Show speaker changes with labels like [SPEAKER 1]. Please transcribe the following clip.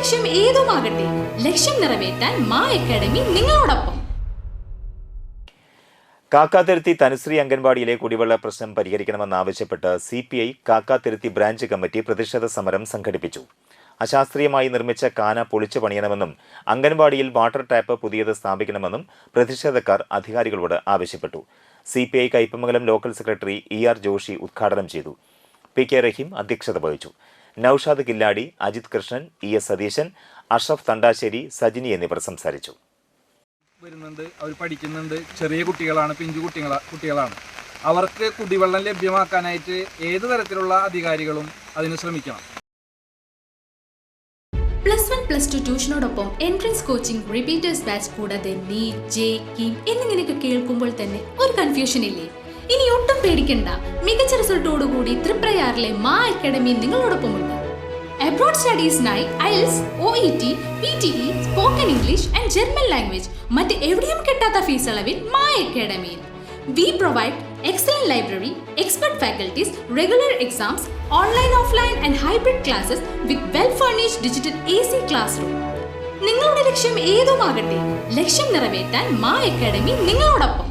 [SPEAKER 1] ലക്ഷ്യം ഏതുമാകട്ടെ, ലക്ഷ്യം നിറവേറ്റാൻ മാ അക്കാഡമി നിങ്ങളോടൊപ്പം.
[SPEAKER 2] കാക്കാത്തിരുത്തി തനുശ്രീ അംഗൻവാടിയിലെ കുടിവെള്ള പ്രശ്നം പരിഹരിക്കണമെന്നാവശ്യപ്പെട്ട് CPI കാക്കാത്തിരുത്തി ബ്രാഞ്ച് കമ്മിറ്റി പ്രതിഷേധ സമരം സംഘടിപ്പിച്ചു. അശാസ്ത്രീയമായി നിർമ്മിച്ച കാന പൊളിച്ചു പണിയണമെന്നും അംഗൻവാടിയിൽ വാട്ടർ ടാപ്പ് പുതിയത് സ്ഥാപിക്കണമെന്നും പ്രതിഷേധക്കാർ അധികാരികളോട് ആവശ്യപ്പെട്ടു. CPI Kaipamangalam local secretary ER Joshi ഉദ്ഘാടനം ചെയ്തു. PK റഹീം അധ്യക്ഷത വഹിച്ചു. നൌഷാദ് കില്ലാടി, അജിത് കൃഷ്ണൻ, ES സതീശൻ, അഷ്റഫ് തണ്ടാശ്ശേരി, സജിനി എന്നിവർ സംസാരിച്ചു.
[SPEAKER 3] അവർ പഠിക്കുന്നുണ്ട്, ചെറിയ കുട്ടികളാണ്, പിഞ്ചു കുട്ടികളാണ്. അവർക്ക് കുടിവെള്ളം ലഭ്യമാക്കാനായിട്ട് ഏത് തരത്തിലുള്ള അധികാരികളും അതിന് ശ്രമിക്കണം.
[SPEAKER 1] +1 +2 ട്യൂഷനോടൊപ്പം എൻട്രൻസ് കോച്ചിംഗ്, റിപ്പീറ്റേഴ്സ് ബാച്ച് കൂടാതെ നീറ്റ്, JEE എന്നിങ്ങനെയൊക്കെ കേൾക്കുമ്പോൾ തന്നെ ഒരു കൺഫ്യൂഷൻ ഇല്ലേ? ഇനി ഒട്ടും പേടിക്കണ്ട. മികച്ച റിസൾട്ടോടുകൂടി തൃപ്രയാറിലെ മാ അക്കാഡമി നിങ്ങളോടൊപ്പമുണ്ട്. അബ്രോഡ് സ്റ്റഡീസിനായി IELTS, OET, PTE, spoken English and German language മറ്റ് എവിടെയും കിട്ടാത്ത ഫീസ് അളവിൽ മാ അക്കാഡമിയിൽ. We provide excellent library, expert faculties, regular exams, online, offline and hybrid classes with well-furnished digital AC classroom. നിങ്ങളുടെ ലക്ഷ്യം ഏതുമാകട്ടെ, ലക്ഷ്യം നിറവേറ്റാൻ മാ അക്കാഡമി നിങ്ങളോടൊപ്പം.